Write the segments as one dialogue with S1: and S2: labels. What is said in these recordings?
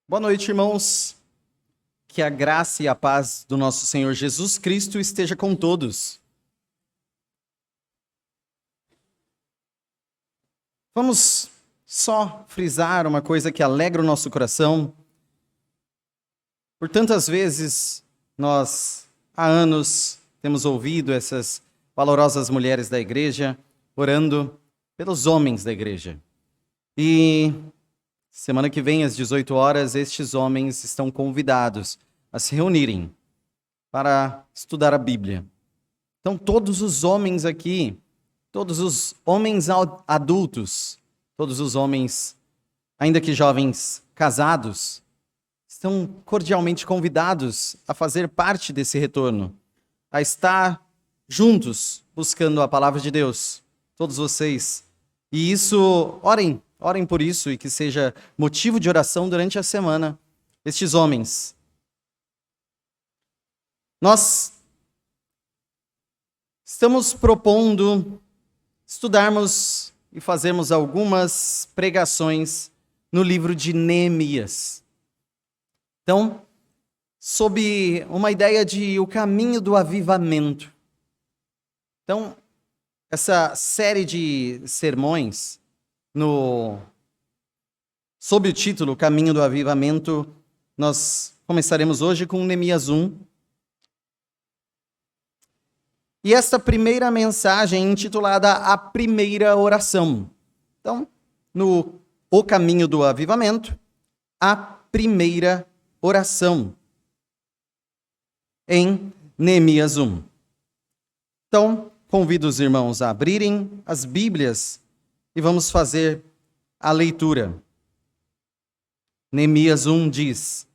S1: Boa noite, irmãos. Que a graça e a paz do nosso Senhor Jesus Cristo esteja com todos. Vamos só frisar uma coisa que alegra o nosso coração. Por tantas vezes, nós, há anos, temos ouvido essas valorosas mulheres da igreja orando pelos homens da igreja. E semana que vem, às 18 horas, estes homens estão convidados a se reunirem para estudar a Bíblia. Então, todos os homens aqui, todos os homens adultos, todos os homens, ainda que jovens, casados, estão cordialmente convidados a fazer parte desse retorno, a estar juntos buscando a palavra de Deus, todos vocês. E isso, orem por isso e que seja motivo de oração durante a semana, estes homens. Nós estamos propondo estudarmos e fazermos algumas pregações no livro de Neemias. Então, sob uma ideia de o caminho do avivamento. Então, essa série de sermões sob o título Caminho do Avivamento, nós começaremos hoje com Neemias 1. E esta primeira mensagem é intitulada A Primeira Oração. Então, O Caminho do Avivamento, a primeira oração, em Neemias 1. Então, convido os irmãos a abrirem as Bíblias e vamos fazer a leitura. Neemias 1 diz: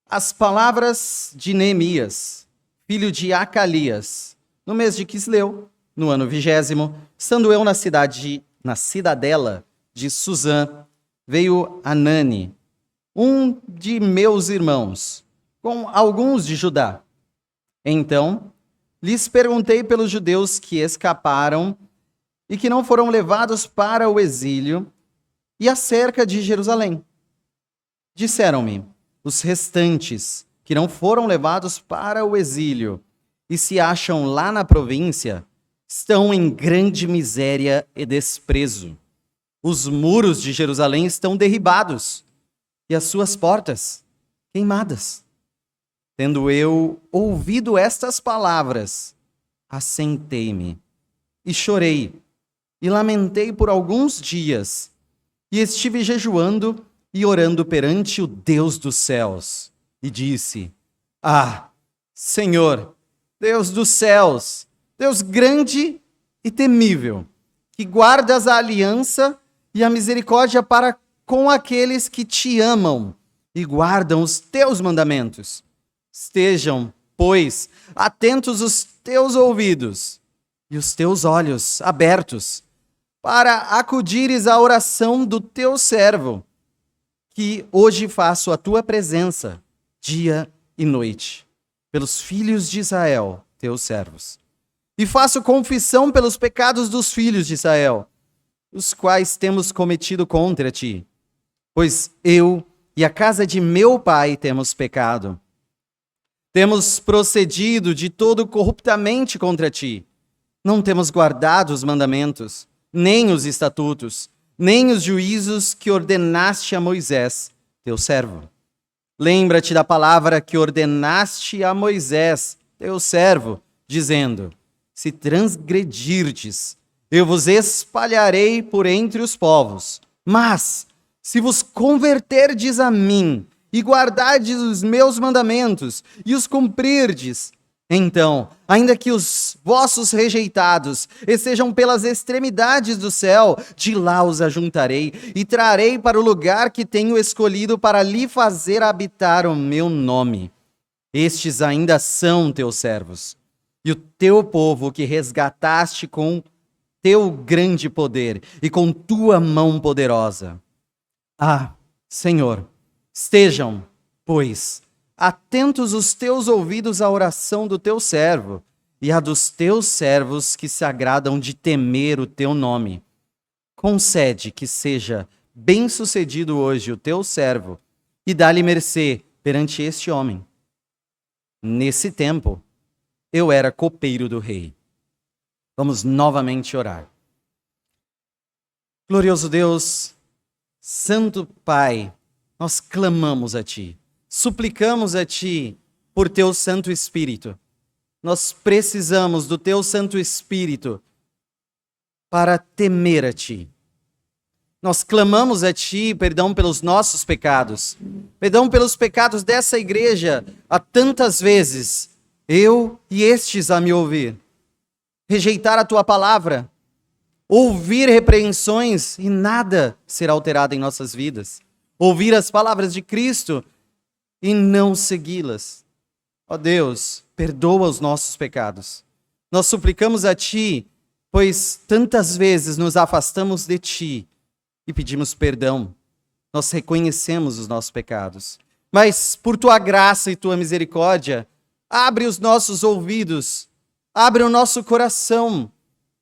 S1: As palavras de Neemias, filho de Acalias, no mês de Quisleu, no ano 20º, estando eu na cidadela de Suzã, veio Anani, um de meus irmãos, com alguns de Judá. Então, lhes perguntei pelos judeus que escaparam e que não foram levados para o exílio e acerca de Jerusalém. Disseram-me, os restantes que não foram levados para o exílio e se acham lá na província, estão em grande miséria e desprezo. Os muros de Jerusalém estão derribados e as suas portas queimadas. Tendo eu ouvido estas palavras, assentei-me e chorei e lamentei por alguns dias e estive jejuando e orando perante o Deus dos céus. E disse, Senhor, Deus dos céus, Deus grande e temível, que guardas a aliança e a misericórdia para com aqueles que te amam e guardam os teus mandamentos. Estejam, pois, atentos os teus ouvidos e os teus olhos abertos, para acudires à oração do teu servo, que hoje faço a tua presença, dia e noite, pelos filhos de Israel, teus servos. E faço confissão pelos pecados dos filhos de Israel, os quais temos cometido contra ti, pois eu e a casa de meu pai temos pecado. Temos procedido de todo corruptamente contra ti. Não temos guardado os mandamentos, nem os estatutos, nem os juízos que ordenaste a Moisés, teu servo. Lembra-te da palavra que ordenaste a Moisés, teu servo, dizendo, se transgredirdes, eu vos espalharei por entre os povos. Mas, se vos converterdes a mim, e guardardes os meus mandamentos, e os cumprirdes, então, ainda que os vossos rejeitados estejam pelas extremidades do céu, de lá os ajuntarei, e trarei para o lugar que tenho escolhido para lhe fazer habitar o meu nome. Estes ainda são teus servos, e o teu povo que resgataste com teu grande poder e com tua mão poderosa. Senhor, estejam, pois, atentos os teus ouvidos à oração do teu servo e à dos teus servos que se agradam de temer o teu nome. Concede que seja bem-sucedido hoje o teu servo e dá-lhe mercê perante este homem. Nesse tempo, eu era copeiro do rei. Vamos novamente orar. Glorioso Deus, Santo Pai, nós clamamos a Ti, suplicamos a Ti por Teu Santo Espírito. Nós precisamos do Teu Santo Espírito para temer a Ti. Nós clamamos a Ti perdão pelos nossos pecados, perdão pelos pecados dessa igreja há tantas vezes, eu e estes a me ouvir. Rejeitar a Tua palavra, ouvir repreensões e nada será alterado em nossas vidas. Ouvir as palavras de Cristo e não segui-las. Ó Deus, perdoa os nossos pecados. Nós suplicamos a Ti, pois tantas vezes nos afastamos de Ti e pedimos perdão. Nós reconhecemos os nossos pecados. Mas por Tua graça e Tua misericórdia, abre os nossos ouvidos, abre o nosso coração,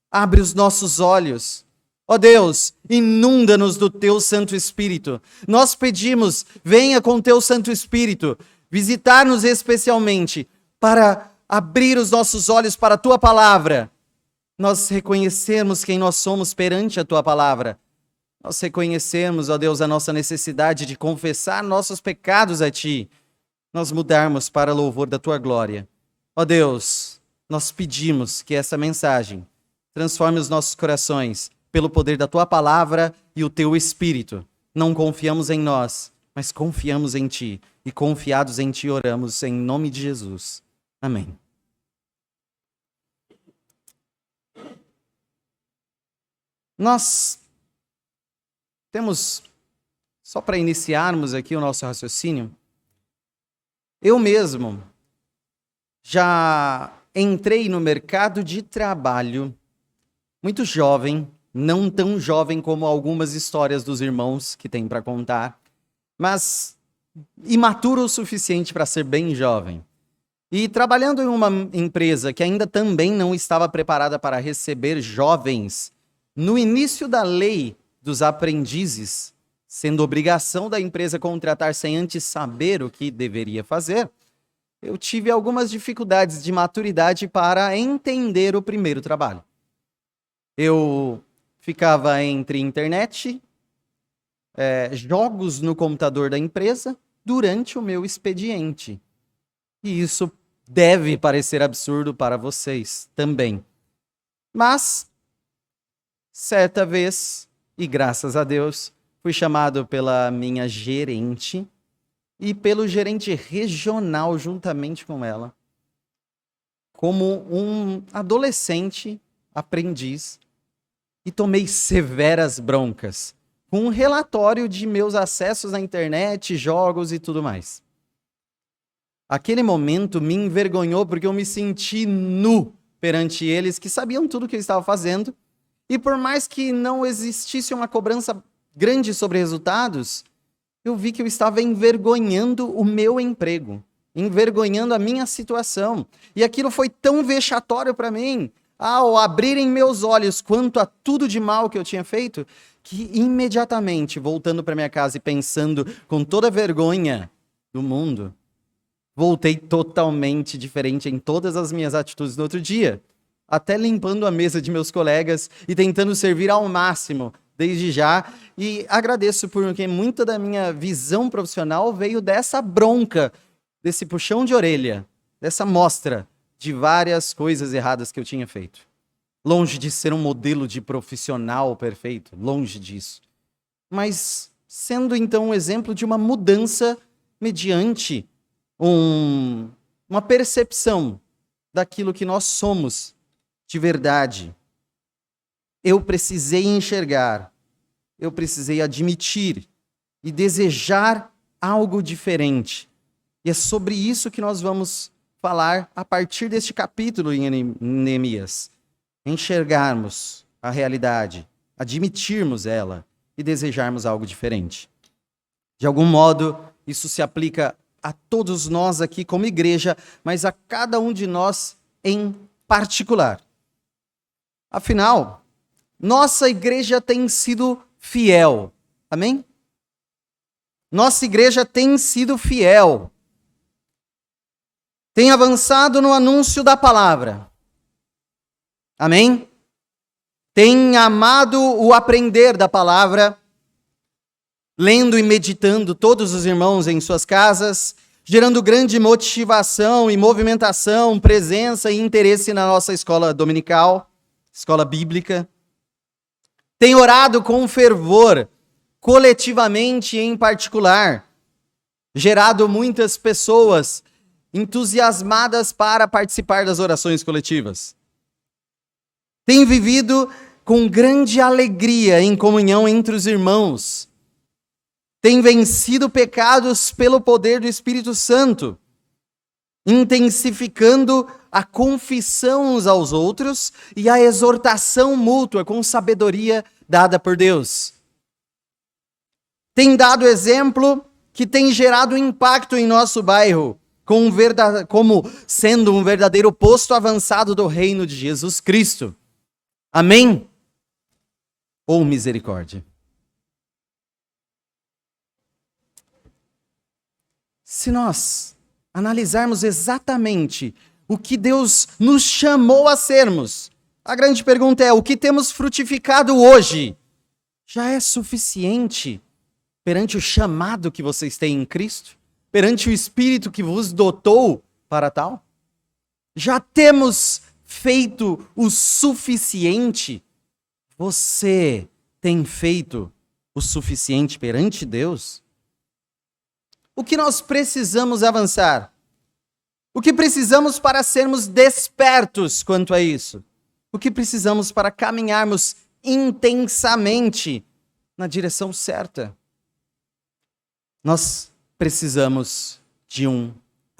S1: abre os nossos olhos. Ó Deus, inunda-nos do Teu Santo Espírito. Nós pedimos, venha com Teu Santo Espírito, visitar-nos especialmente, para abrir os nossos olhos para a Tua palavra. Nós reconhecemos quem nós somos perante a Tua palavra. Nós reconhecemos, ó Deus, a nossa necessidade de confessar nossos pecados a Ti. Nós mudarmos para louvor da Tua glória. Ó Deus, nós pedimos que essa mensagem transforme os nossos corações pelo poder da Tua palavra e o Teu Espírito. Não confiamos em nós, mas confiamos em Ti. E confiados em Ti oramos em nome de Jesus. Amém. Nós temos, só para iniciarmos aqui o nosso raciocínio, eu mesmo já entrei no mercado de trabalho muito jovem, não tão jovem como algumas histórias dos irmãos que tem para contar, mas imaturo o suficiente para ser bem jovem. E trabalhando em uma empresa que ainda também não estava preparada para receber jovens, no início da lei dos aprendizes, sendo obrigação da empresa contratar sem antes saber o que deveria fazer, eu tive algumas dificuldades de maturidade para entender o primeiro trabalho. Eu ficava entre internet, jogos no computador da empresa, durante o meu expediente. E isso deve parecer absurdo para vocês também. Mas, certa vez, e graças a Deus, fui chamado pela minha gerente e pelo gerente regional juntamente com ela, como um adolescente aprendiz, e tomei severas broncas com um relatório de meus acessos na internet, jogos e tudo mais. Aquele momento me envergonhou porque eu me senti nu perante eles que sabiam tudo o que eu estava fazendo. E por mais que não existisse uma cobrança grande sobre resultados, eu vi que eu estava envergonhando o meu emprego, envergonhando a minha situação. E aquilo foi tão vexatório para mim, ao abrirem meus olhos quanto a tudo de mal que eu tinha feito, que imediatamente, voltando para minha casa e pensando com toda a vergonha do mundo, voltei totalmente diferente em todas as minhas atitudes no outro dia. Até limpando a mesa de meus colegas e tentando servir ao máximo, desde já. E agradeço porque muita da minha visão profissional veio dessa bronca, desse puxão de orelha, dessa mostra de várias coisas erradas que eu tinha feito. Longe de ser um modelo de profissional perfeito, longe disso. Mas sendo então um exemplo de uma mudança mediante uma percepção daquilo que nós somos de verdade. Eu precisei enxergar, eu precisei admitir e desejar algo diferente. E é sobre isso que nós vamos falar a partir deste capítulo em Neemias. Enxergarmos a realidade, admitirmos ela e desejarmos algo diferente. De algum modo, isso se aplica a todos nós aqui como igreja, mas a cada um de nós em particular. Afinal, nossa igreja tem sido fiel. Amém? Nossa igreja tem sido fiel, tem avançado no anúncio da palavra. Amém? Tem amado o aprender da palavra, lendo e meditando todos os irmãos em suas casas, gerando grande motivação e movimentação, presença e interesse na nossa escola dominical, escola bíblica. Tem orado com fervor, coletivamente e em particular, gerado muitas pessoas entusiasmadas para participar das orações coletivas. Tem vivido com grande alegria em comunhão entre os irmãos. Tem vencido pecados pelo poder do Espírito Santo, intensificando a confissão uns aos outros e a exortação mútua com sabedoria dada por Deus. Tem dado exemplo que tem gerado impacto em nosso bairro, como sendo um verdadeiro posto avançado do reino de Jesus Cristo. Amém? Ou misericórdia? Se nós analisarmos exatamente o que Deus nos chamou a sermos, a grande pergunta é: o que temos frutificado hoje já é suficiente perante o chamado que vocês têm em Cristo? Perante o Espírito que vos dotou para tal? Já temos feito o suficiente? Você tem feito o suficiente perante Deus? O que nós precisamos avançar? O que precisamos para sermos despertos quanto a isso? O que precisamos para caminharmos intensamente na direção certa? Nós precisamos de um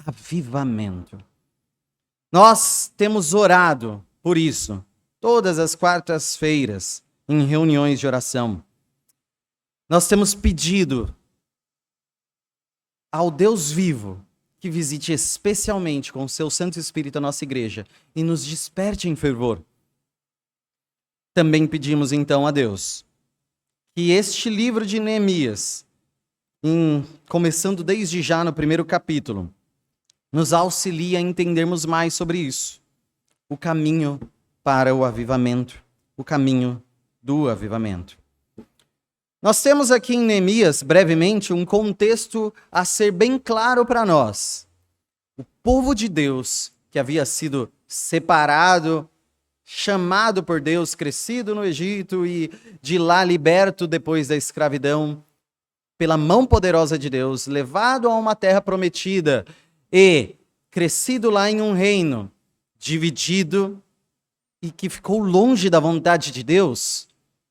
S1: avivamento. Nós temos orado por isso todas as quartas-feiras em reuniões de oração. Nós temos pedido ao Deus vivo que visite especialmente com o seu Santo Espírito a nossa igreja e nos desperte em fervor. Também pedimos então a Deus que este livro de Neemias, começando desde já no primeiro capítulo, nos auxilie a entendermos mais sobre isso. O caminho para o avivamento, o caminho do avivamento. Nós temos aqui em Neemias, brevemente, um contexto a ser bem claro para nós. O povo de Deus, que havia sido separado, chamado por Deus, crescido no Egito e de lá liberto depois da escravidão, pela mão poderosa de Deus, levado a uma terra prometida e crescido lá em um reino dividido e que ficou longe da vontade de Deus,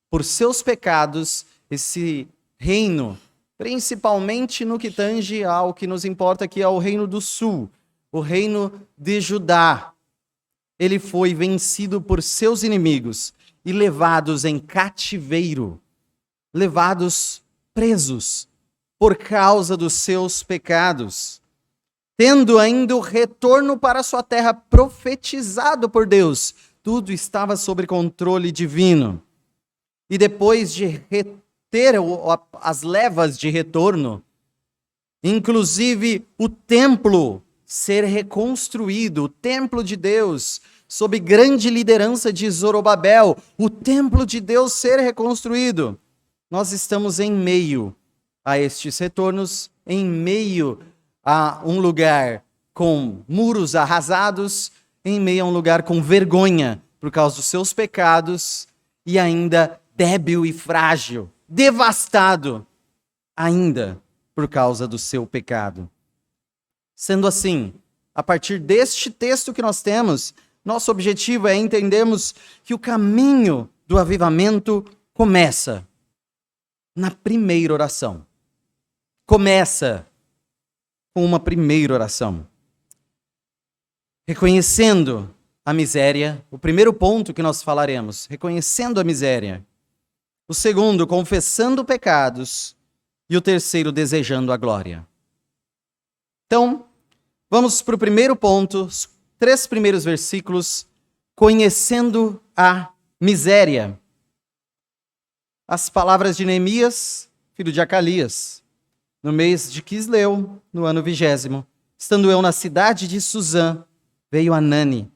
S1: por seus pecados. Esse reino, principalmente no que tange ao que nos importa aqui, ao reino do sul, o reino de Judá, ele foi vencido por seus inimigos e levados em cativeiro, levados presos por causa dos seus pecados, tendo ainda o retorno para sua terra profetizado por Deus. Tudo estava sob controle divino. E depois de ter as levas de retorno, inclusive o templo ser reconstruído, o templo de Deus, sob grande liderança de Zorobabel, o templo de Deus ser reconstruído. Nós estamos em meio a estes retornos, em meio a um lugar com muros arrasados, em meio a um lugar com vergonha por causa dos seus pecados e ainda débil e frágil, devastado ainda por causa do seu pecado. Sendo assim, a partir deste texto que nós temos, nosso objetivo é entendermos que o caminho do avivamento começa na primeira oração. Começa com uma primeira oração. Reconhecendo a miséria, o primeiro ponto que nós falaremos, reconhecendo a miséria. O segundo, confessando pecados. E o terceiro, desejando a glória. Então, vamos para o primeiro ponto, os 3 primeiros versículos, conhecendo a miséria. As palavras de Neemias, filho de Acalias. no mês de Quisleu, no ano 20º, estando eu na cidade de Suzã, veio Anani,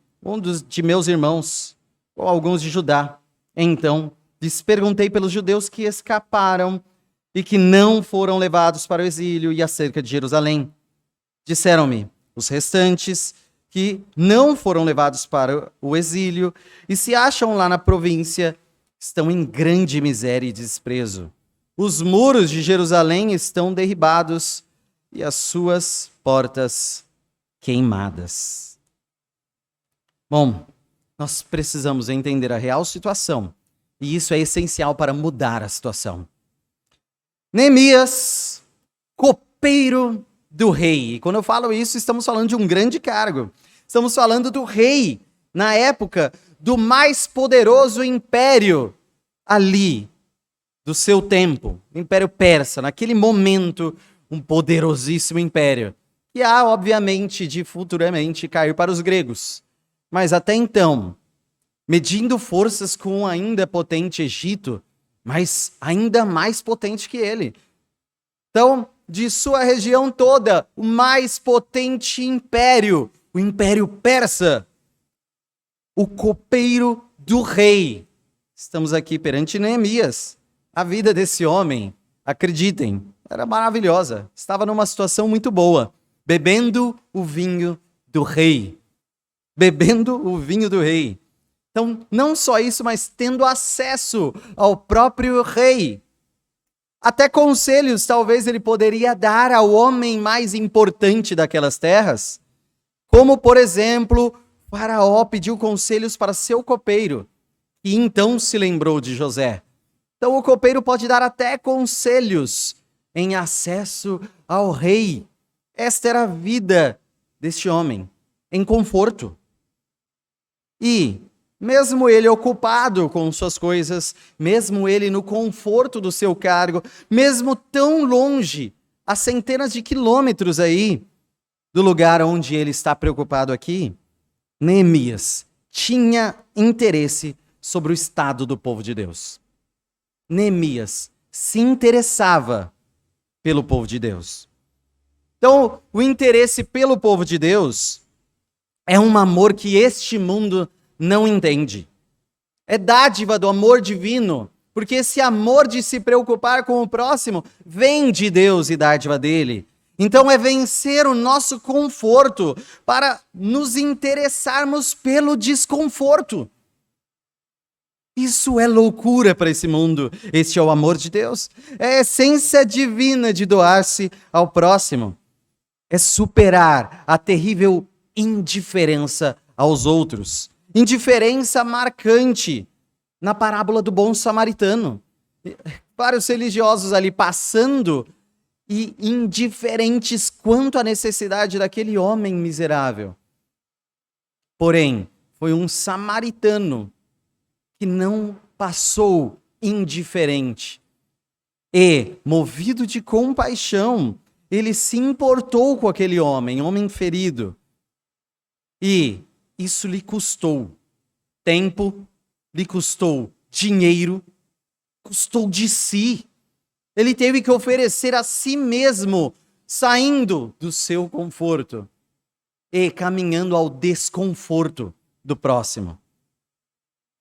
S1: de meus irmãos, ou alguns de Judá. Então, lhes perguntei pelos judeus que escaparam e que não foram levados para o exílio e acerca de Jerusalém. Disseram-me, os restantes, que não foram levados para o exílio e se acham lá na província, estão em grande miséria e desprezo. Os muros de Jerusalém estão derribados e as suas portas queimadas. Bom, nós precisamos entender a real situação e isso é essencial para mudar a situação. Neemias, copeiro do rei. E quando eu falo isso, estamos falando de um grande cargo. Estamos falando do rei, na época, do mais poderoso império ali, do seu tempo, o Império Persa, naquele momento, um poderosíssimo império, que há, obviamente, de futuramente cair para os gregos. Mas até então, medindo forças com o ainda potente Egito, mas ainda mais potente que ele. Então, de sua região toda, o mais potente império, o Império Persa, o copeiro do rei. Estamos aqui perante Neemias. A vida desse homem, acreditem, era maravilhosa. Estava numa situação muito boa, bebendo o vinho do rei. Bebendo o vinho do rei. Então, não só isso, mas tendo acesso ao próprio rei. Até conselhos, talvez ele poderia dar ao homem mais importante daquelas terras. Como, por exemplo, Faraó pediu conselhos para seu copeiro, e então se lembrou de José. Então o copeiro pode dar até conselhos em acesso ao rei. Esta era a vida deste homem, em conforto. E, mesmo ele ocupado com suas coisas, mesmo ele no conforto do seu cargo, mesmo tão longe, a centenas de quilômetros aí, do lugar onde ele está preocupado aqui, Neemias tinha interesse sobre o estado do povo de Deus. Neemias se interessava pelo povo de Deus. Então, o interesse pelo povo de Deus é um amor que este mundo não entende. É dádiva do amor divino, porque esse amor de se preocupar com o próximo vem de Deus e dádiva dele. Então é vencer o nosso conforto para nos interessarmos pelo desconforto. Isso é loucura para esse mundo. Este é o amor de Deus. É a essência divina de doar-se ao próximo. É superar a terrível indiferença aos outros. Indiferença marcante na parábola do bom samaritano. Vários religiosos ali passando e indiferentes quanto à necessidade daquele homem miserável. Porém, foi um samaritano que não passou indiferente. E, movido de compaixão, ele se importou com aquele homem ferido. E isso lhe custou tempo, lhe custou dinheiro, custou de si. Ele teve que oferecer a si mesmo, saindo do seu conforto e caminhando ao desconforto do próximo.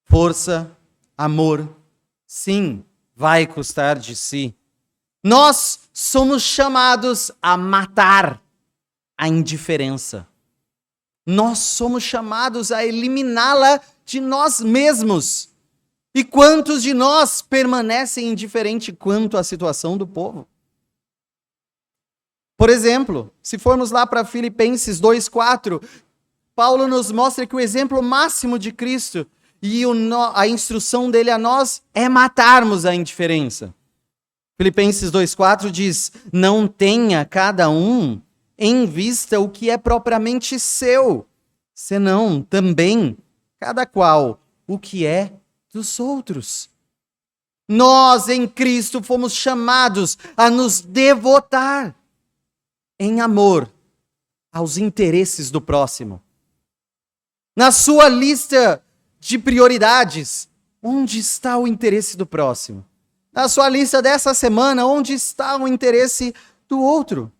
S1: Força, amor, sim, vai custar de si. Nós somos chamados a matar a indiferença. Nós somos chamados a eliminá-la de nós mesmos. E quantos de nós permanecem indiferentes quanto à situação do povo? Por exemplo, se formos lá para Filipenses 2:4, Paulo nos mostra que o exemplo máximo de Cristo e a instrução dele a nós é matarmos a indiferença. Filipenses 2:4 diz: não tenha cada um em vista o que é propriamente seu, senão também cada qual o que é dos outros. Nós em Cristo fomos chamados a nos devotar em amor aos interesses do próximo. Na sua lista de prioridades, onde está o interesse do próximo? Na sua lista dessa semana, onde está o interesse do outro.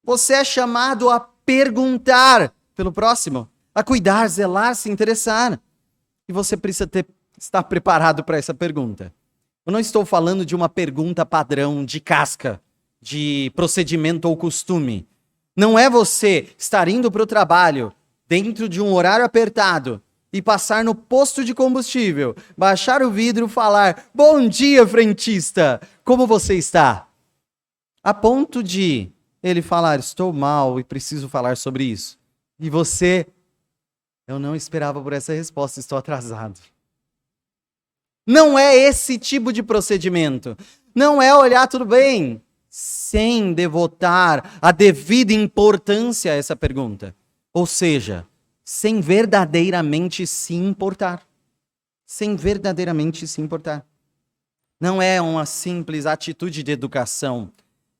S1: Você é chamado a perguntar pelo próximo, a cuidar, zelar, se interessar. E você precisa estar preparado para essa pergunta. Eu não estou falando de uma pergunta padrão, de casca, de procedimento ou costume. Não é você estar indo para o trabalho dentro de um horário apertado e passar no posto de combustível, baixar o vidro e falar: "Bom dia, frentista, como você está?" A ponto de ele falar: "Estou mal e preciso falar sobre isso." E você: "Eu não esperava por essa resposta, estou atrasado." Não é esse tipo de procedimento. Não é olhar tudo bem, sem devotar a devida importância a essa pergunta. Ou seja, sem verdadeiramente se importar. Sem verdadeiramente se importar. Não é uma simples atitude de educação,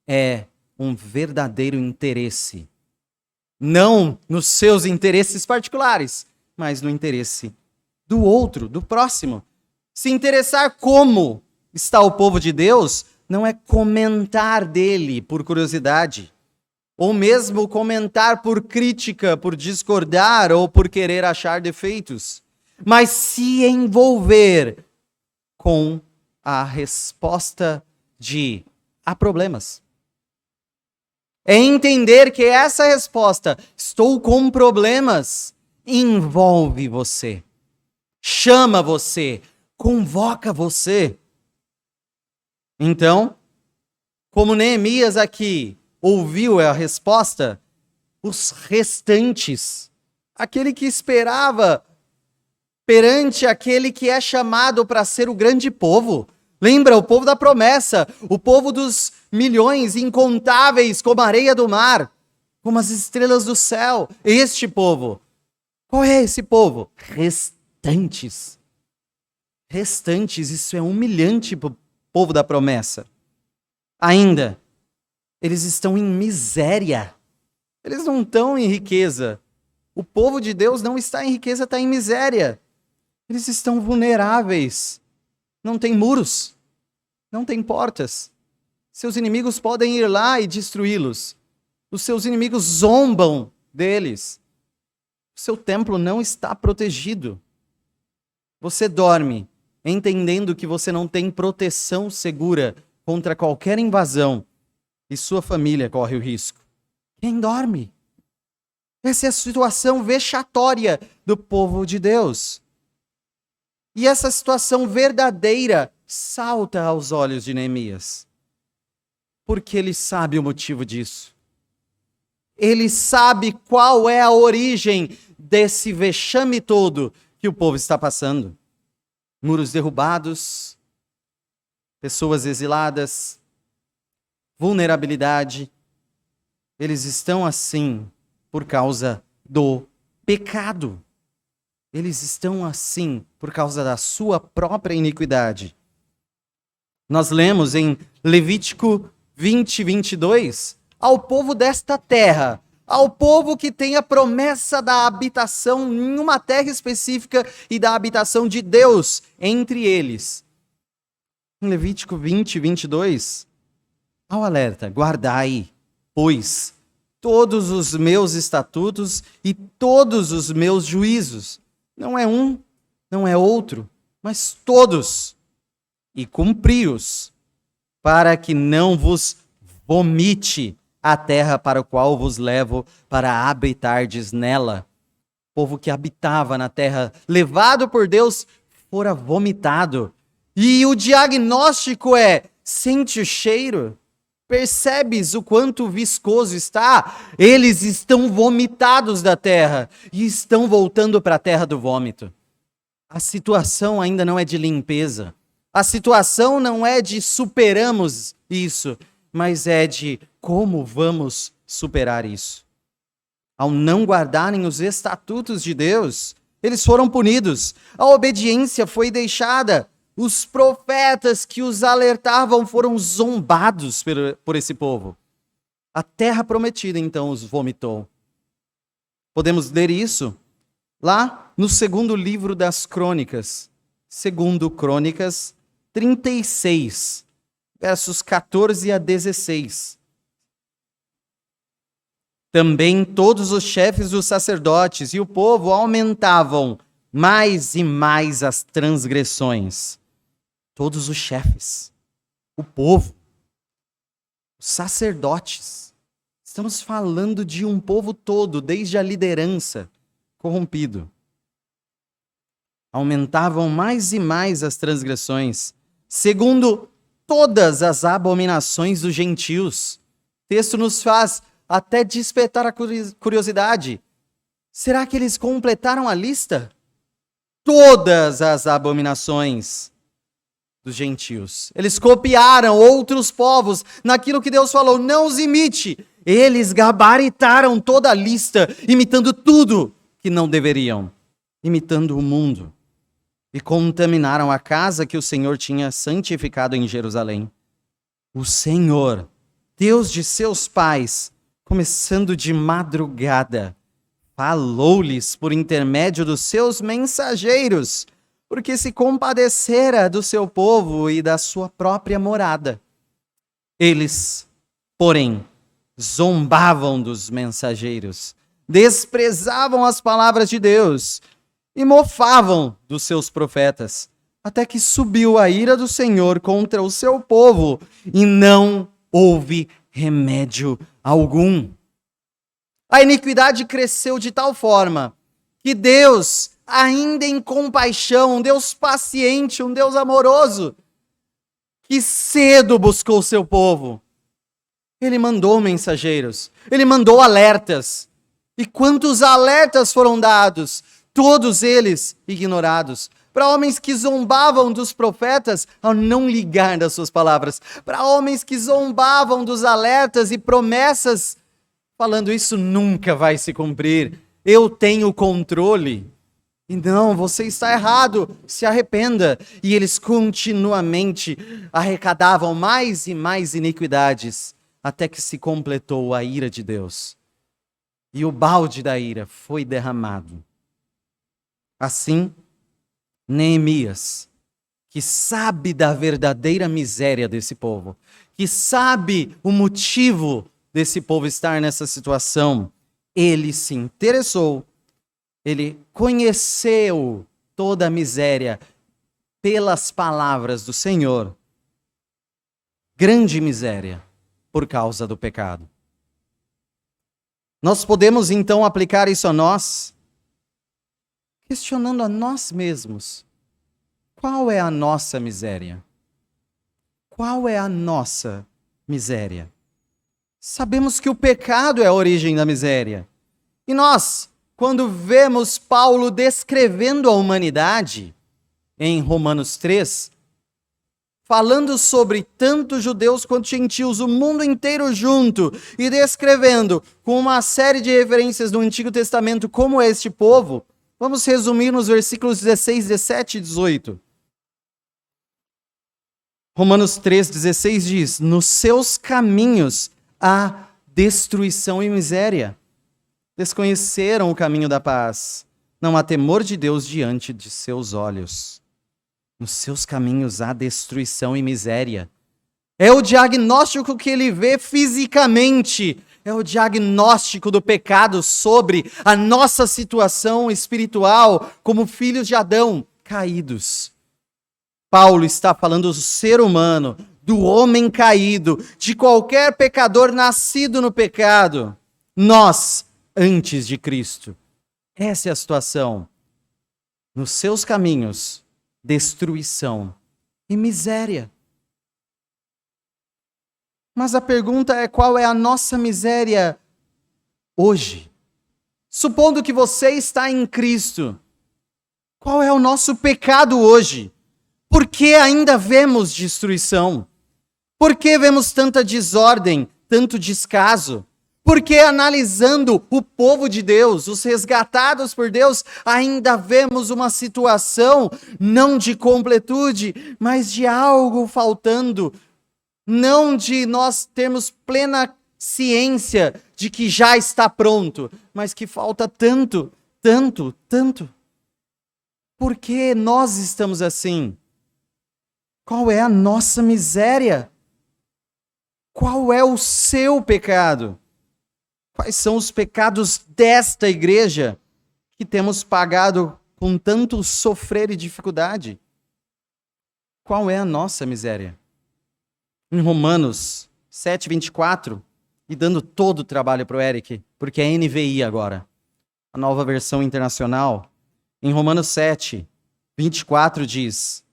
S1: é um verdadeiro interesse. Não nos seus interesses particulares, mas no interesse do outro, do próximo. Se interessar como está o povo de Deus não é comentar dele por curiosidade, ou mesmo comentar por crítica, por discordar ou por querer achar defeitos, mas se envolver com a resposta de há problemas. É entender que essa resposta, estou com problemas, envolve você, chama você, convoca você. Então, como Neemias aqui ouviu a resposta, os restantes, aquele que esperava perante aquele que é chamado para ser o grande povo. Lembra, o povo da promessa, o povo dos milhões incontáveis como a areia do mar, como as estrelas do céu. Este povo. Qual é esse povo? Restantes. Restantes, isso é humilhante para o povo da promessa. Ainda, eles estão em miséria. Eles não estão em riqueza. O povo de Deus não está em riqueza, está em miséria. Eles estão vulneráveis. Não tem muros. Não tem portas. Seus inimigos podem ir lá e destruí-los. Os seus inimigos zombam deles. O seu templo não está protegido. Você dorme entendendo que você não tem proteção segura contra qualquer invasão e sua família corre o risco. Quem dorme? Essa é a situação vexatória do povo de Deus. E essa situação verdadeira salta aos olhos de Neemias. Porque ele sabe o motivo disso. Ele sabe qual é a origem desse vexame todo que o povo está passando. Muros derrubados, pessoas exiladas, vulnerabilidade. Eles estão assim por causa do pecado. Eles estão assim por causa da sua própria iniquidade. Nós lemos em Levítico 20, 22, ao povo desta terra, ao povo que tem a promessa da habitação em uma terra específica e da habitação de Deus entre eles. Em Levítico 20, 22, ao alerta: guardai, pois, todos os meus estatutos e todos os meus juízos. Não é um, não é outro, mas todos. E cumpri-os, para que não vos vomite a terra para a qual vos levo para habitardes nela. O povo que habitava na terra, levado por Deus, fora vomitado. E o diagnóstico é: sente o cheiro? Percebes o quanto viscoso está? Eles estão vomitados da terra e estão voltando para a terra do vômito. A situação ainda não é de limpeza. A situação não é de superamos isso, mas é de como vamos superar isso. Ao não guardarem os estatutos de Deus, eles foram punidos. A obediência foi deixada. Os profetas que os alertavam foram zombados por esse povo. A terra prometida, então, os vomitou. Podemos ler isso lá no segundo livro das Crônicas. Segundo Crônicas 36. versos 14 a 16. Também todos os chefes dos sacerdotes e o povo aumentavam mais e mais as transgressões. Todos os chefes, o povo, os sacerdotes. Estamos falando de um povo todo, desde a liderança, corrompido. Aumentavam mais e mais as transgressões, segundo todas as abominações dos gentios. O texto nos faz até despertar a curiosidade. Será que eles completaram a lista? Todas as abominações dos gentios. Eles copiaram outros povos naquilo que Deus falou, não os imite. Eles gabaritaram toda a lista, imitando tudo que não deveriam, imitando o mundo. E contaminaram a casa que o Senhor tinha santificado em Jerusalém. O Senhor, Deus de seus pais, começando de madrugada, falou-lhes por intermédio dos seus mensageiros, porque se compadecera do seu povo e da sua própria morada. Eles, porém, zombavam dos mensageiros, desprezavam as palavras de Deus e mofavam dos seus profetas, até que subiu a ira do Senhor contra o seu povo e não houve remédio algum. A iniquidade cresceu de tal forma que Deus, ainda em compaixão, um Deus paciente, um Deus amoroso, que cedo buscou o seu povo. Ele mandou mensageiros, ele mandou alertas. E quantos alertas foram dados? Todos eles ignorados. Para homens que zombavam dos profetas ao não ligar das suas palavras. Para homens que zombavam dos alertas e promessas, falando isso nunca vai se cumprir. Eu tenho controle. E não, você está errado, se arrependa. E eles continuamente arrecadavam mais e mais iniquidades, até que se completou a ira de Deus. E o balde da ira foi derramado. Assim, Neemias, que sabe da verdadeira miséria desse povo, que sabe o motivo desse povo estar nessa situação, ele se interessou, ele conheceu toda a miséria pelas palavras do Senhor. Grande miséria por causa do pecado. Nós podemos então aplicar isso a nós, questionando a nós mesmos. Qual é a nossa miséria? Qual é a nossa miséria? Sabemos que o pecado é a origem da miséria. E nós, quando vemos Paulo descrevendo a humanidade, em Romanos 3, falando sobre tanto judeus quanto gentios, o mundo inteiro junto, e descrevendo com uma série de referências do Antigo Testamento como é este povo, vamos resumir nos versículos 16, 17 e 18. Romanos 3, 16 diz: nos seus caminhos há destruição e miséria. Desconheceram o caminho da paz. Não há temor de Deus diante de seus olhos. Nos seus caminhos há destruição e miséria. É o diagnóstico que ele vê fisicamente. É o diagnóstico do pecado sobre a nossa situação espiritual como filhos de Adão caídos. Paulo está falando do ser humano, do homem caído, de qualquer pecador nascido no pecado. Nós, antes de Cristo. Essa é a situação. Nos seus caminhos, destruição e miséria. Mas a pergunta é: qual é a nossa miséria hoje? Supondo que você está em Cristo, qual é o nosso pecado hoje? Por que ainda vemos destruição? Por que vemos tanta desordem, tanto descaso? Por que, analisando o povo de Deus, os resgatados por Deus, ainda vemos uma situação não de completude, mas de algo faltando? Não de nós termos plena ciência de que já está pronto, mas que falta tanto, tanto, tanto. Por que nós estamos assim? Qual é a nossa miséria? Qual é o seu pecado? Quais são os pecados desta igreja que temos pagado com tanto sofrer e dificuldade? Qual é a nossa miséria? Em Romanos 7:24, e dando todo o trabalho para o Eric, porque é NVI agora, a nova versão internacional, em Romanos 7:24 diz: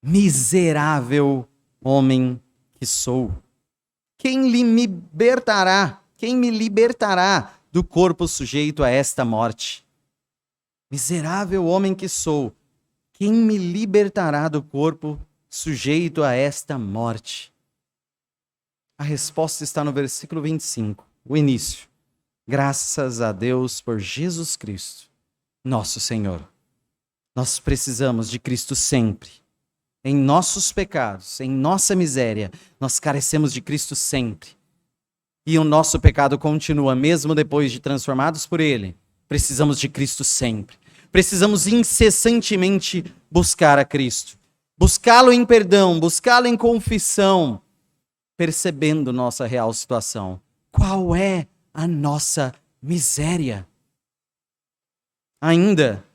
S1: miserável homem que sou, quem me libertará do corpo sujeito a esta morte? Miserável homem que sou, quem me libertará do corpo sujeito a esta morte? A resposta está no versículo 25, o início. Graças a Deus por Jesus Cristo, nosso Senhor. Nós precisamos de Cristo sempre. Em nossos pecados, em nossa miséria, nós carecemos de Cristo sempre. E o nosso pecado continua, mesmo depois de transformados por Ele. Precisamos de Cristo sempre. Precisamos incessantemente buscar a Cristo. Buscá-lo em perdão, buscá-lo em confissão, percebendo nossa real situação. Qual é a nossa miséria? Ainda,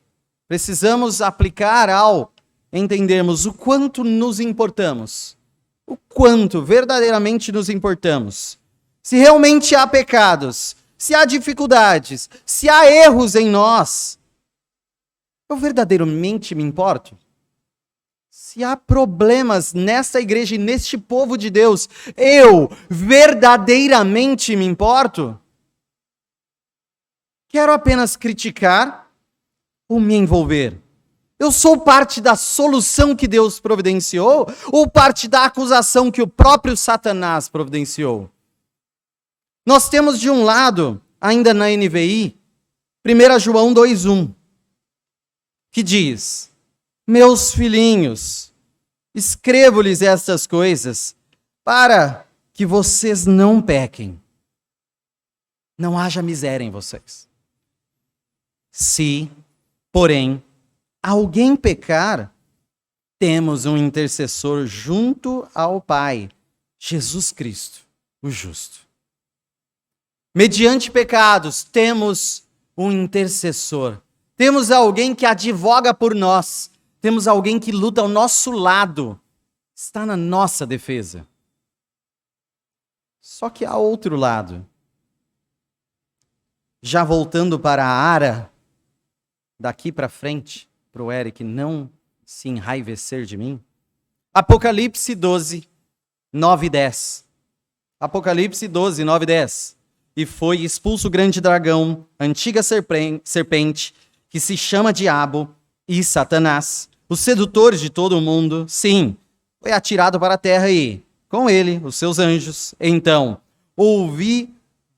S1: precisamos aplicar ao entendermos o quanto nos importamos. O quanto verdadeiramente nos importamos. Se realmente há pecados, se há dificuldades, se há erros em nós, eu verdadeiramente me importo? Se há problemas nesta igreja e neste povo de Deus, eu verdadeiramente me importo? Quero apenas criticar ou me envolver? Eu sou parte da solução que Deus providenciou ou parte da acusação que o próprio Satanás providenciou? Nós temos de um lado, ainda na NVI, 1 João 2:1, que diz: meus filhinhos, escrevo-lhes estas coisas para que vocês não pequem. Não haja miséria em vocês. Se, porém, alguém pecar, temos um intercessor junto ao Pai, Jesus Cristo, o justo. Mediante pecados, temos um intercessor. Temos alguém que advoga por nós. Temos alguém que luta ao nosso lado. Está na nossa defesa. Só que há outro lado. Já voltando para a Ara, daqui para frente, para o Eric não se enraivecer de mim. Apocalipse 12, 9 e 10. Apocalipse 12, 9 e 10. E foi expulso o grande dragão, antiga serpente, que se chama Diabo e Satanás, o sedutor de todo o mundo. Sim, foi atirado para a terra e, com ele, os seus anjos. Então, ouvi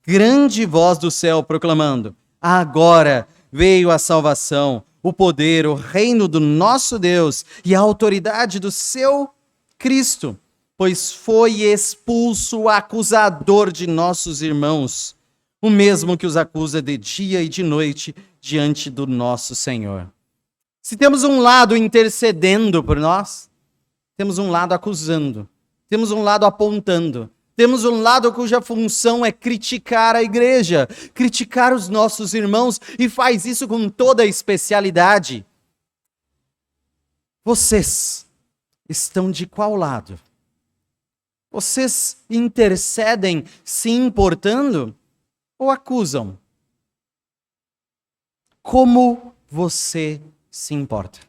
S1: grande voz do céu proclamando: agora veio a salvação, o poder, o reino do nosso Deus e a autoridade do seu Cristo, pois foi expulso o acusador de nossos irmãos, o mesmo que os acusa de dia e de noite diante do nosso Senhor. Se temos um lado intercedendo por nós, temos um lado acusando, temos um lado apontando, temos um lado cuja função é criticar a igreja, criticar os nossos irmãos, e faz isso com toda a especialidade. Vocês estão de qual lado? Vocês intercedem se importando ou acusam? Como você se importa?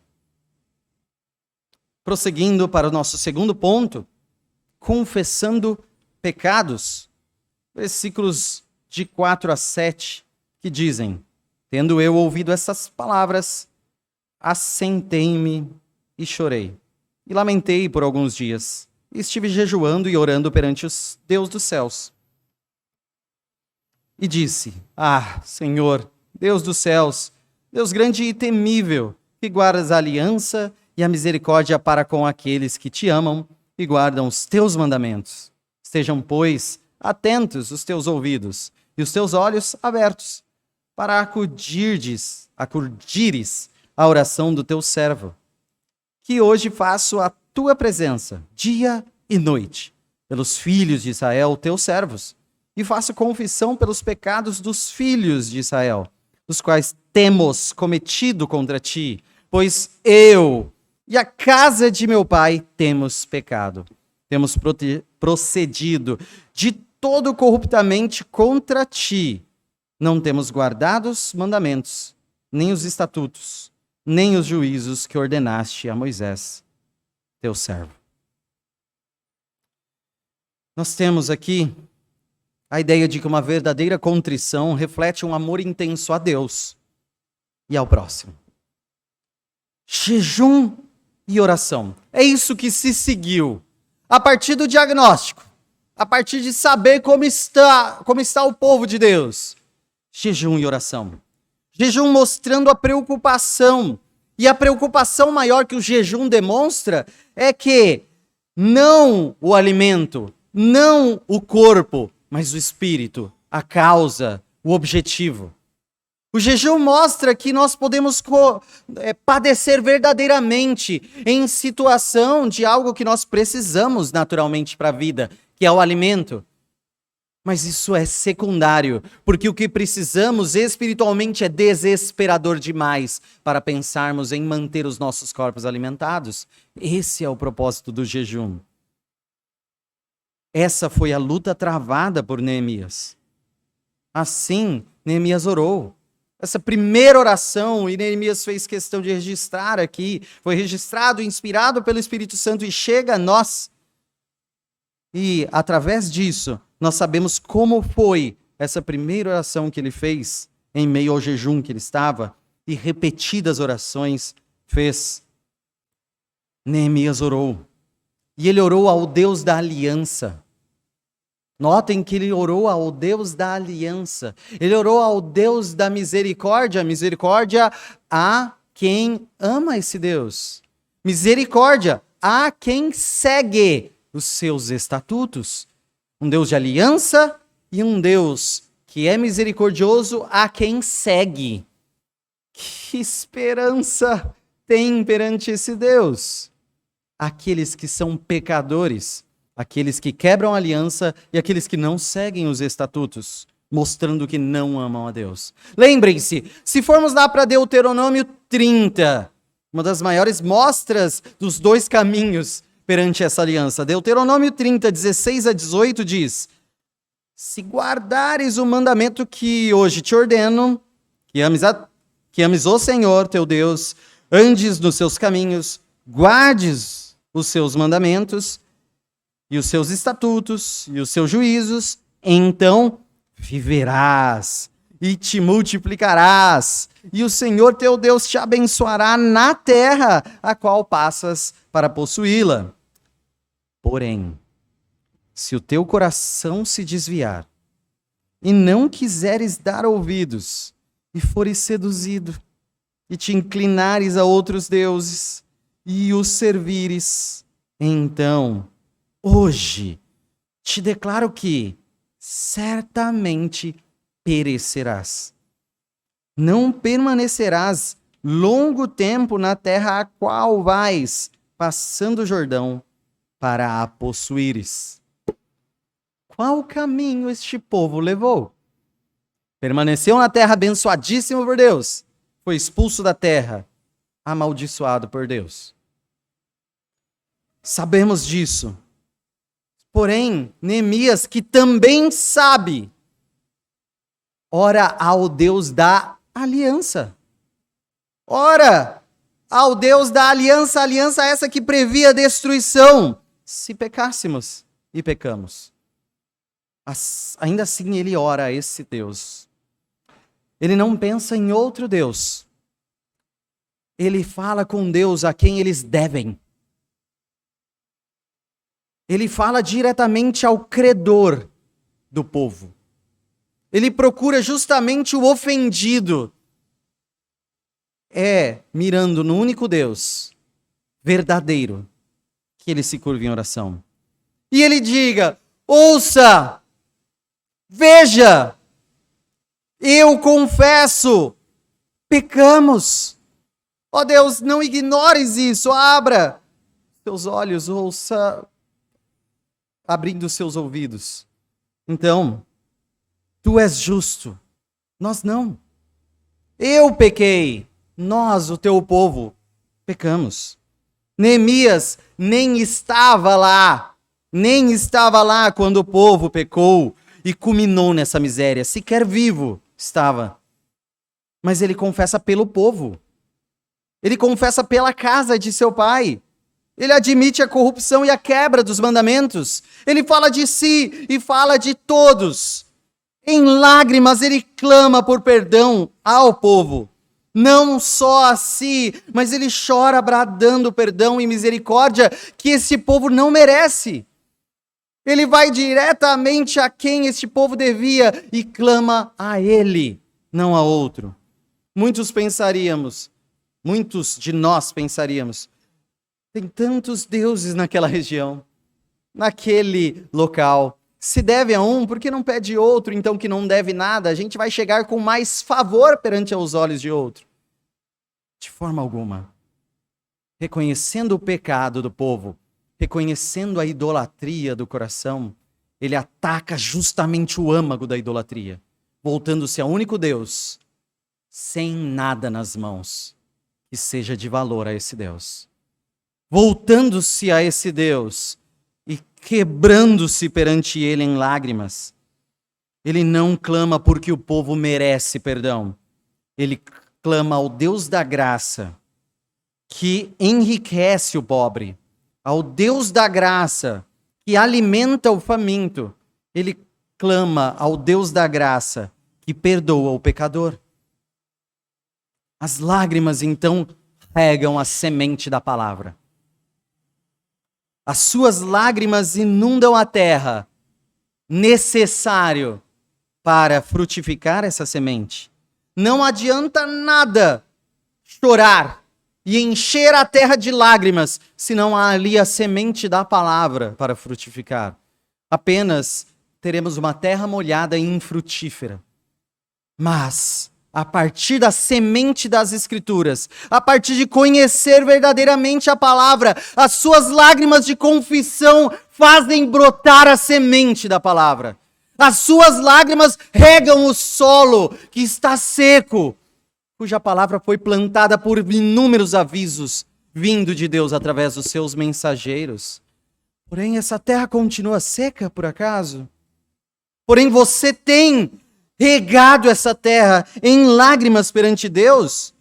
S1: Prosseguindo para o nosso segundo ponto, confessando pecados, versículos de 4 a 7, que dizem: tendo eu ouvido essas palavras, assentei-me e chorei, e lamentei por alguns dias. Estive jejuando e orando perante o Deus dos céus. E disse: ah, Senhor, Deus dos céus, Deus grande e temível, que guardas a aliança e a misericórdia para com aqueles que te amam e guardam os teus mandamentos. Estejam, pois, atentos os teus ouvidos e os teus olhos abertos, para acudires à oração do teu servo, que hoje faço a tua presença, dia e noite, pelos filhos de Israel, teus servos, e faço confissão pelos pecados dos filhos de Israel, os quais temos cometido contra ti, pois eu e a casa de meu pai temos pecado. Temos procedido de todo corruptamente contra ti. Não temos guardado os mandamentos, nem os estatutos, nem os juízos que ordenaste a Moisés, teu servo. Nós temos aqui a ideia de que uma verdadeira contrição reflete um amor intenso a Deus e ao próximo. Jejum e oração. É isso que se seguiu. A partir do diagnóstico, a partir de saber como está o povo de Deus. Jejum e oração. Jejum mostrando a preocupação. E a preocupação maior que o jejum demonstra é que não o alimento, não o corpo, mas o espírito, a causa, o objetivo. O jejum mostra que nós podemos padecer verdadeiramente em situação de algo que nós precisamos naturalmente para a vida, que é o alimento. Mas isso é secundário, porque o que precisamos espiritualmente é desesperador demais para pensarmos em manter os nossos corpos alimentados. Esse é o propósito do jejum. Essa foi a luta travada por Neemias. Assim, Neemias orou. Essa primeira oração, e Neemias fez questão de registrar aqui, foi registrado, inspirado pelo Espírito Santo e chega a nós. E, através disso, nós sabemos como foi essa primeira oração que ele fez em meio ao jejum que ele estava, e repetidas orações fez. Neemias orou. E ele orou ao Deus da aliança. Notem que ele orou ao Deus da aliança. Ele orou ao Deus da misericórdia. Misericórdia a quem ama esse Deus. Misericórdia a quem segue os seus estatutos. Um Deus de aliança e um Deus que é misericordioso a quem segue. Que esperança tem perante esse Deus? Aqueles que são pecadores, aqueles que quebram a aliança e aqueles que não seguem os estatutos, mostrando que não amam a Deus. Lembrem-se, se formos lá para Deuteronômio 30, uma das maiores mostras dos dois caminhos perante essa aliança. Deuteronômio 30, 16 a 18 diz: se guardares o mandamento que hoje te ordeno, que ames o Senhor teu Deus, andes nos seus caminhos, guardes os seus mandamentos e os seus estatutos e os seus juízos, então viverás e te multiplicarás, e o Senhor teu Deus te abençoará na terra a qual passas para possuí-la. Porém, se o teu coração se desviar e não quiseres dar ouvidos, e fores seduzido, e te inclinares a outros deuses, e os servires, então, hoje, te declaro que certamente perecerás. Não permanecerás longo tempo na terra a qual vais, passando o Jordão, para a possuíres. Qual caminho este povo levou? Permaneceu na terra abençoadíssimo por Deus, foi expulso da terra, amaldiçoado por Deus. Sabemos disso. Porém, Neemias, que também sabe, ora ao Deus da aliança. Ora ao Deus da aliança, aliança essa que previa a destruição, se pecássemos e pecamos. Ainda assim ele ora a esse Deus. Ele não pensa em outro Deus. Ele fala com Deus a quem eles devem. Ele fala diretamente ao credor do povo. Ele procura justamente o ofendido. Mirando no único Deus verdadeiro, que ele se curva em oração. E ele diga: ouça, veja, eu confesso, pecamos. Ó Deus, não ignores isso, abra seus olhos, ouça. abrindo seus ouvidos. Então, tu és justo, nós não. Eu pequei, nós, o teu povo, pecamos. Neemias nem estava lá quando o povo pecou e culminou nessa miséria, sequer vivo estava. Mas ele confessa pelo povo. Ele confessa pela casa de seu pai. Ele admite a corrupção e a quebra dos mandamentos. Ele fala de si e fala de todos. Em lágrimas ele clama por perdão ao povo. Não só a si, mas ele chora bradando perdão e misericórdia que esse povo não merece. Ele vai diretamente a quem este povo devia e clama a ele, não a outro. Muitos de nós pensaríamos, tem tantos deuses naquela região, naquele local. Se deve a um, por que não pede outro, então que não deve nada? A gente vai chegar com mais favor perante os olhos de outro. De forma alguma. Reconhecendo o pecado do povo, reconhecendo a idolatria do coração, ele ataca justamente o âmago da idolatria, voltando-se ao único Deus, sem nada nas mãos que seja de valor a esse Deus. Voltando-se a esse Deus e quebrando-se perante ele em lágrimas. Ele não clama porque o povo merece perdão. Ele clama ao Deus da graça, que enriquece o pobre, ao Deus da graça, que alimenta o faminto. Ele clama ao Deus da graça, que perdoa o pecador. As lágrimas, então, regam a semente da palavra. As suas lágrimas inundam a terra, necessário para frutificar essa semente. Não adianta nada chorar e encher a terra de lágrimas, se não há ali a semente da palavra para frutificar. Apenas teremos uma terra molhada e infrutífera. Mas, a partir da semente das Escrituras, a partir de conhecer verdadeiramente a palavra, as suas lágrimas de confissão fazem brotar a semente da palavra. As suas lágrimas regam o solo que está seco, cuja palavra foi plantada por inúmeros avisos, vindo de Deus através dos seus mensageiros. Porém, essa terra continua seca, por acaso? Porém, você tem regado essa terra em lágrimas perante Deus?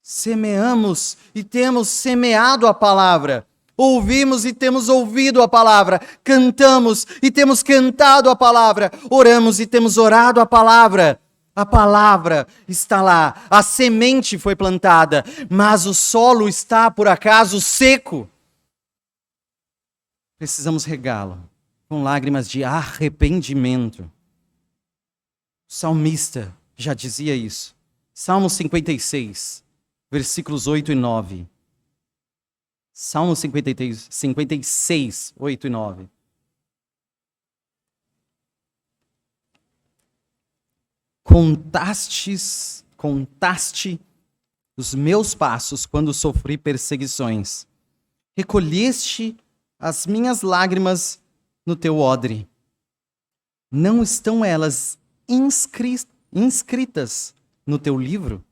S1: Semeamos e temos semeado a palavra. Ouvimos e temos ouvido a palavra. Cantamos e temos cantado a palavra. Oramos e temos orado a palavra. A palavra está lá. A semente foi plantada, mas o solo está, por acaso, seco. Precisamos regá-lo com lágrimas de arrependimento. O salmista já dizia isso. Salmo 56, versículos 8 e 9. Salmo 56, 8 e 9. Contaste os meus passos quando sofri perseguições. Recolheste as minhas lágrimas no teu odre. Não estão elas inscritas no teu livro?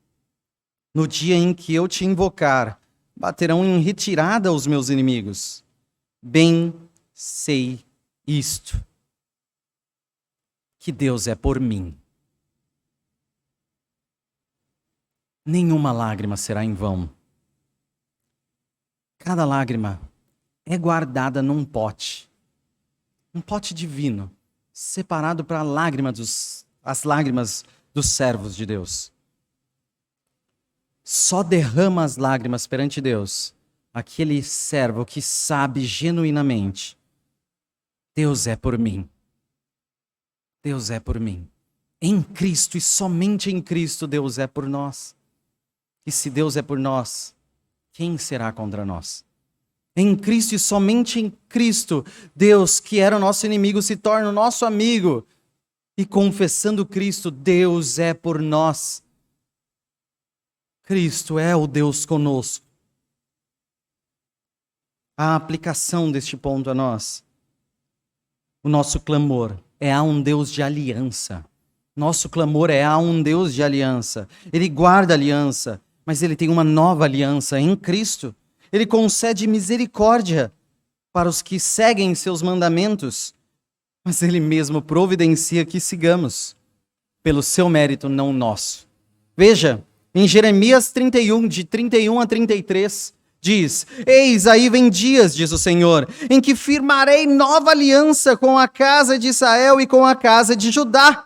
S1: No dia em que eu te invocar, baterão em retirada os meus inimigos. Bem sei isto, que Deus é por mim. Nenhuma lágrima será em vão. Cada lágrima é guardada num pote. Um pote divino, separado para as lágrimas dos servos de Deus. Só derrama as lágrimas perante Deus aquele servo que sabe genuinamente: Deus é por mim. Deus é por mim. Em Cristo e somente em Cristo Deus é por nós. E se Deus é por nós, quem será contra nós? Em Cristo e somente em Cristo, Deus, que era o nosso inimigo, se torna o nosso amigo. E confessando Cristo, Deus é por nós. Cristo é o Deus conosco. A aplicação deste ponto a nós O nosso clamor é a um Deus de aliança. Nosso clamor é a um Deus de aliança. Ele guarda a aliança, mas ele tem uma nova aliança em Cristo. Ele concede misericórdia para os que seguem seus mandamentos, mas ele mesmo providencia que sigamos, pelo seu mérito, não nosso. Veja, em Jeremias 31, de 31 a 33, diz: Eis aí vem dias, diz o Senhor, em que firmarei nova aliança com a casa de Israel e com a casa de Judá,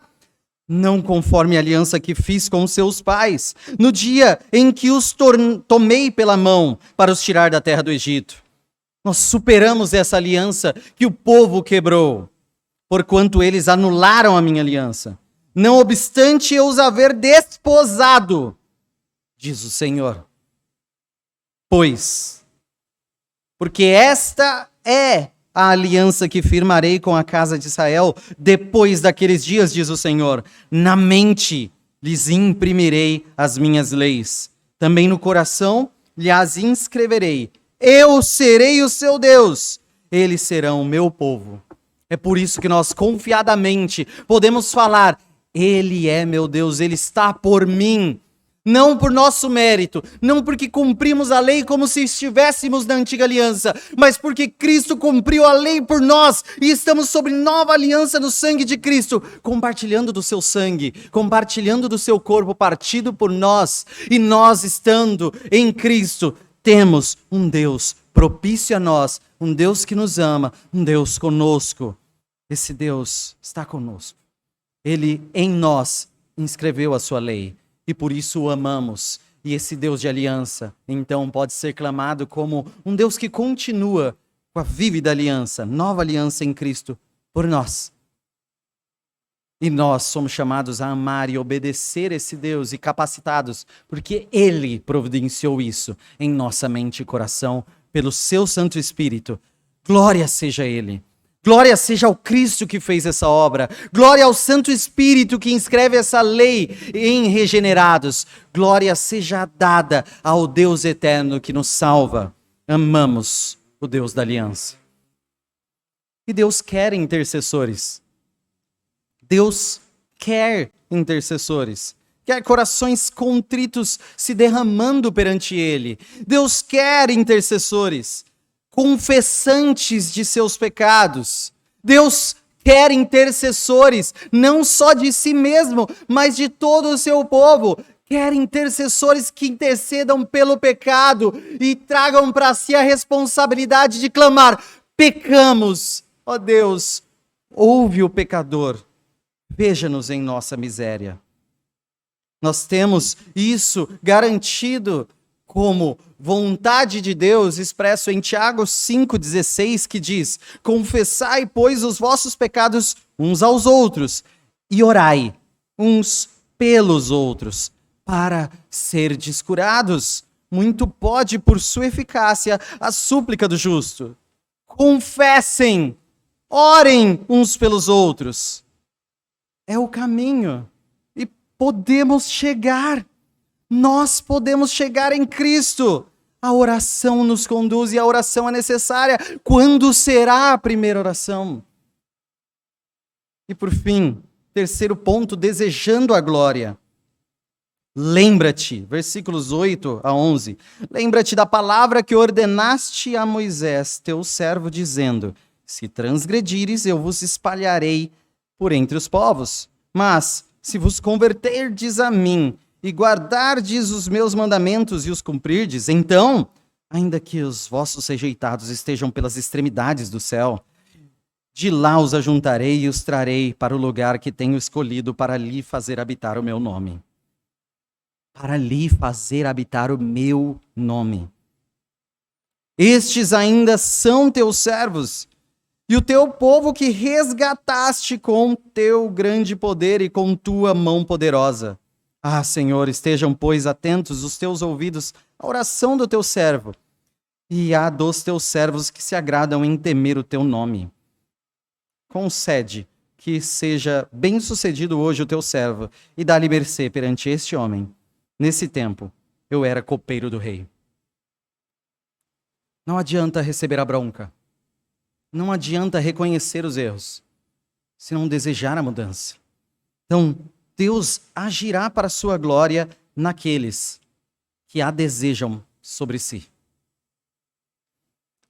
S1: não conforme a aliança que fiz com seus pais, no dia em que os tomei pela mão para os tirar da terra do Egito. Nós superamos essa aliança que o povo quebrou, porquanto eles anularam a minha aliança, não obstante eu os haver desposado, diz o Senhor. Porque esta é a aliança que firmarei com a casa de Israel depois daqueles dias, diz o Senhor. Na mente lhes imprimirei as minhas leis, também no coração lhes inscreverei. Eu serei o seu Deus, eles serão o meu povo. É por isso que nós confiadamente podemos falar: Ele é meu Deus, Ele está por mim. Não por nosso mérito, não porque cumprimos a lei como se estivéssemos na antiga aliança, mas porque Cristo cumpriu a lei por nós e estamos sob nova aliança no sangue de Cristo, compartilhando do seu sangue, compartilhando do seu corpo partido por nós. E nós, estando em Cristo, temos um Deus propício a nós, um Deus que nos ama, um Deus conosco. Esse Deus está conosco. Ele em nós inscreveu a sua lei. E por isso o amamos. E esse Deus de aliança, então, pode ser clamado como um Deus que continua com a vívida aliança, nova aliança em Cristo, por nós. E nós somos chamados a amar e obedecer esse Deus e capacitados, porque Ele providenciou isso em nossa mente e coração, pelo seu Santo Espírito. Glória seja a Ele. Glória seja ao Cristo que fez essa obra. Glória ao Santo Espírito que inscreve essa lei em regenerados. Glória seja dada ao Deus eterno que nos salva. Amamos o Deus da aliança. E Deus quer intercessores. Deus quer intercessores. Quer corações contritos se derramando perante Ele. Deus quer intercessores confessantes de seus pecados. Deus quer intercessores, não só de si mesmo, mas de todo o seu povo. Quer intercessores que intercedam pelo pecado e tragam para si a responsabilidade de clamar: pecamos, ó Deus, ouve o pecador, veja-nos em nossa miséria. Nós temos isso garantido como vontade de Deus, expresso em Tiago 5,16, que diz: confessai, pois, os vossos pecados uns aos outros, e orai uns pelos outros, para serdes curados. Muito pode, por sua eficácia, a súplica do justo. Confessem, orem uns pelos outros. É o caminho, e podemos chegar. Nós podemos chegar em Cristo. A oração nos conduz e a oração é necessária. Quando será a primeira oração? E por fim, terceiro ponto, desejando a glória. Lembra-te, versículos 8 a 11. Lembra-te da palavra que ordenaste a Moisés, teu servo, dizendo: se transgredires, eu vos espalharei por entre os povos. Mas, se vos converterdes a mim, e guardardes os meus mandamentos e os cumprirdes, então, ainda que os vossos rejeitados estejam pelas extremidades do céu, de lá os ajuntarei e os trarei para o lugar que tenho escolhido para ali fazer habitar o meu nome. Para ali fazer habitar o meu nome. Estes ainda são teus servos, e o teu povo que resgataste com teu grande poder e com tua mão poderosa. Ah, Senhor, estejam, pois, atentos os teus ouvidos à oração do teu servo e à dos teus servos que se agradam em temer o teu nome. Concede que seja bem-sucedido hoje o teu servo e dá-lhe mercê perante este homem. Nesse tempo, eu era copeiro do rei. Não adianta receber a bronca. Não adianta reconhecer os erros. se não desejar a mudança. Então, Deus agirá para a sua glória naqueles que a desejam sobre si.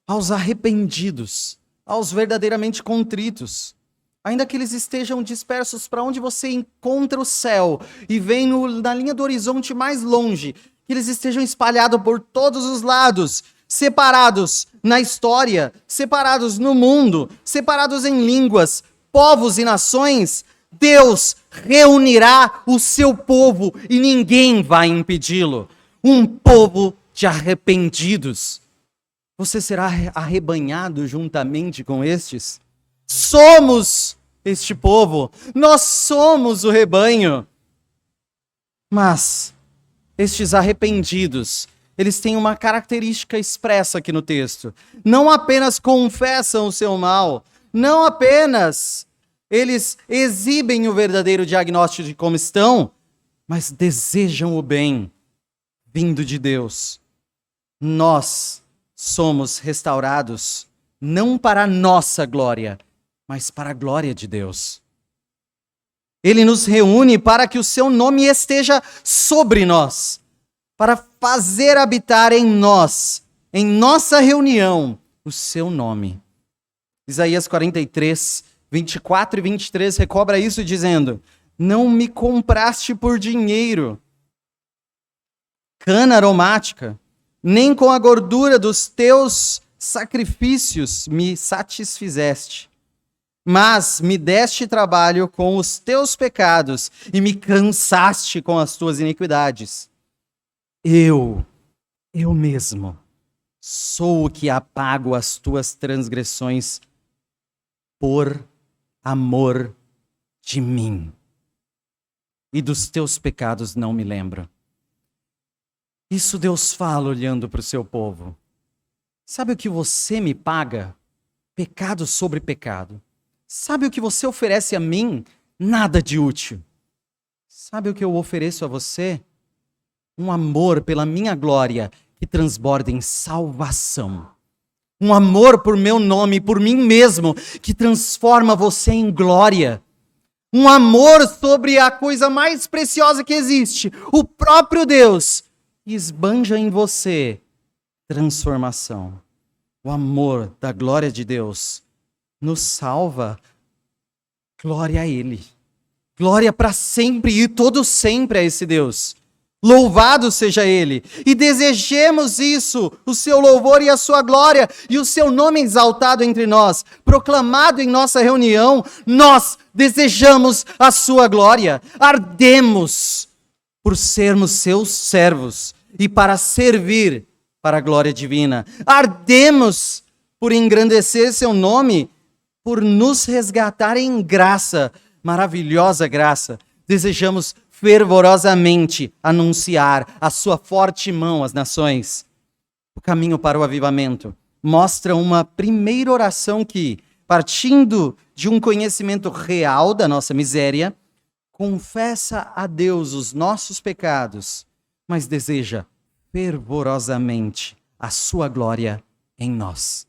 S1: Aos arrependidos, aos verdadeiramente contritos, ainda que eles estejam dispersos para onde você encontra o céu e vem na linha do horizonte mais longe, que eles estejam espalhados por todos os lados, separados na história, separados no mundo, separados em línguas, povos e nações, Deus reunirá o seu povo e ninguém vai impedi-lo. Um povo de arrependidos. Você será arrebanhado juntamente com estes? Somos este povo, nós somos o rebanho. Mas estes arrependidos, eles têm uma característica expressa aqui no texto. Não apenas confessam o seu mal, não apenas eles exibem o verdadeiro diagnóstico de como estão, mas desejam o bem vindo de Deus. Nós somos restaurados não para a nossa glória, mas para a glória de Deus. Ele nos reúne para que o seu nome esteja sobre nós, para fazer habitar em nós, em nossa reunião, o seu nome. Isaías 43, 24 e 23 recobra isso dizendo: não me compraste por dinheiro, cana aromática, nem com a gordura dos teus sacrifícios me satisfizeste, mas me deste trabalho com os teus pecados e me cansaste com as tuas iniquidades. Eu mesmo, sou o que apago as tuas transgressões por amor de mim. E dos teus pecados não me lembro. Isso Deus fala olhando para o seu povo. Sabe o que você me paga? Pecado sobre pecado. Sabe o que você oferece a mim? Nada de útil. Sabe o que eu ofereço a você? Um amor pela minha glória que transborda em salvação. Um amor por meu nome, por mim mesmo, que transforma você em glória. Um amor sobre a coisa mais preciosa que existe, o próprio Deus, que esbanja em você transformação. O amor da glória de Deus nos salva. Glória a Ele. Glória para sempre e todo sempre a esse Deus. Louvado seja Ele. E desejemos isso, o seu louvor e a sua glória, e o seu nome exaltado entre nós, proclamado em nossa reunião. Nós desejamos a sua glória. Ardemos por sermos seus servos e para servir para a glória divina. Ardemos por engrandecer seu nome, por nos resgatar em graça, maravilhosa graça. Desejamos fervorosamente anunciar a sua forte mão às nações. O caminho para o avivamento mostra uma primeira oração que, partindo de um conhecimento real da nossa miséria, confessa a Deus os nossos pecados, mas deseja fervorosamente a sua glória em nós.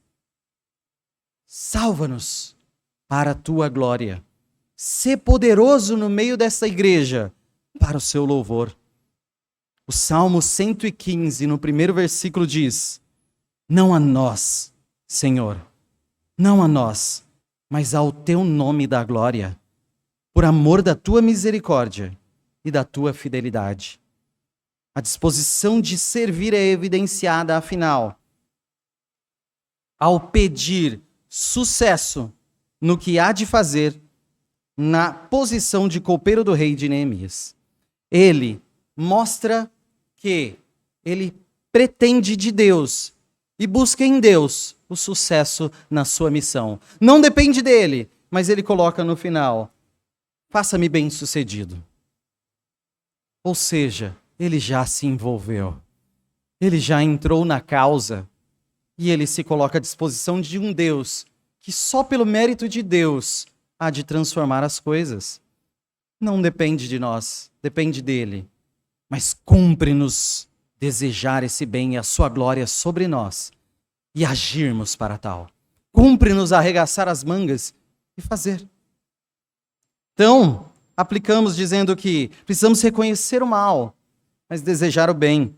S1: Salva-nos para a tua glória. Sê poderoso no meio dessa igreja para o seu louvor. O Salmo 115, no primeiro versículo diz: não a nós, Senhor, não a nós, mas ao teu nome da glória, por amor da tua misericórdia e da tua fidelidade. A disposição de servir é evidenciada, afinal, ao pedir sucesso no que há de fazer na posição de copeiro do rei de Neemias. Ele mostra que ele pretende de Deus e busca em Deus o sucesso na sua missão. Não depende dele, mas ele coloca no final: faça-me bem-sucedido. Ou seja, ele já se envolveu. Ele já entrou na causa e ele se coloca à disposição de um Deus que só pelo mérito de Deus há de transformar as coisas. Não depende de nós, depende dele. Mas cumpre-nos desejar esse bem e a sua glória sobre nós e agirmos para tal. Cumpre-nos arregaçar as mangas e fazer. Então, aplicamos dizendo que precisamos reconhecer o mal, mas desejar o bem.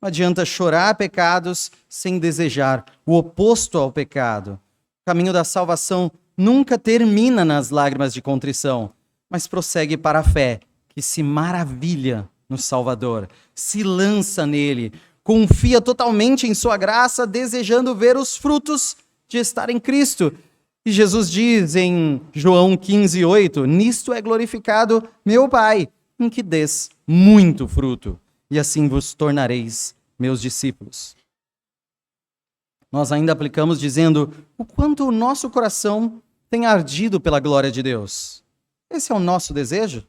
S1: Não adianta chorar pecados sem desejar o oposto ao pecado. O caminho da salvação nunca termina nas lágrimas de contrição, mas prossegue para a fé, que se maravilha no Salvador, se lança nele, confia totalmente em sua graça, desejando ver os frutos de estar em Cristo. E Jesus diz em João 15:8, nisto é glorificado meu Pai, em que des muito fruto, e assim vos tornareis meus discípulos. Nós ainda aplicamos dizendo o quanto o nosso coração tem ardido pela glória de Deus. Esse é o nosso desejo,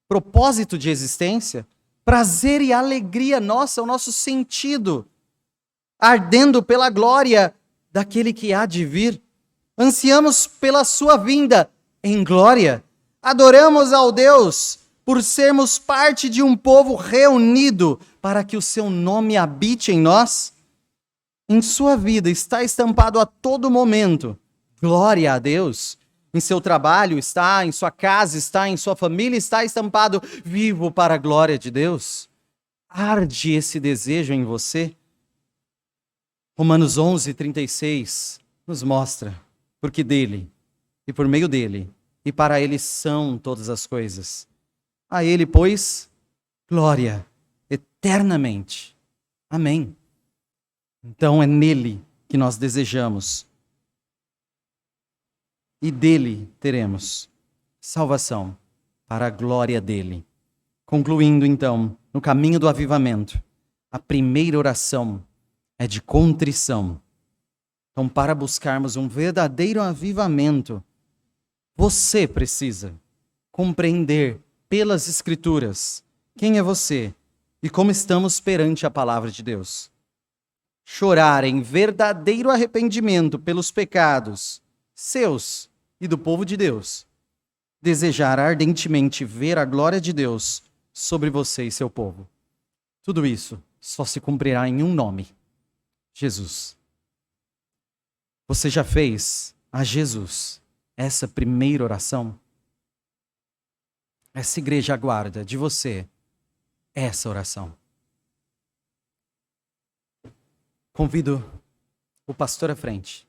S1: propósito de existência, prazer e alegria nossa, o nosso sentido, ardendo pela glória daquele que há de vir. Ansiamos pela sua vinda em glória. Adoramos ao Deus por sermos parte de um povo reunido para que o seu nome habite em nós. Em sua vida está estampado a todo momento glória a Deus. Em seu trabalho está, em sua casa está, em sua família está estampado vivo para a glória de Deus. Arde esse desejo em você? Romanos 11:36 nos mostra, porque dele, e por meio dele, e para ele são todas as coisas. A ele, pois, glória eternamente. Amém. Então é nele que nós desejamos. E dele teremos salvação para a glória dele. Concluindo então, no caminho do avivamento, a primeira oração é de contrição. Então, para buscarmos um verdadeiro avivamento, você precisa compreender pelas Escrituras quem é você e como estamos perante a palavra de Deus. Chorar em verdadeiro arrependimento pelos pecados seus e do povo de Deus. Desejar ardentemente ver a glória de Deus sobre você e seu povo. Tudo isso só se cumprirá em um nome: Jesus. Você já fez a Jesus essa primeira oração? Essa igreja aguarda de você essa oração. Convido o pastor à frente.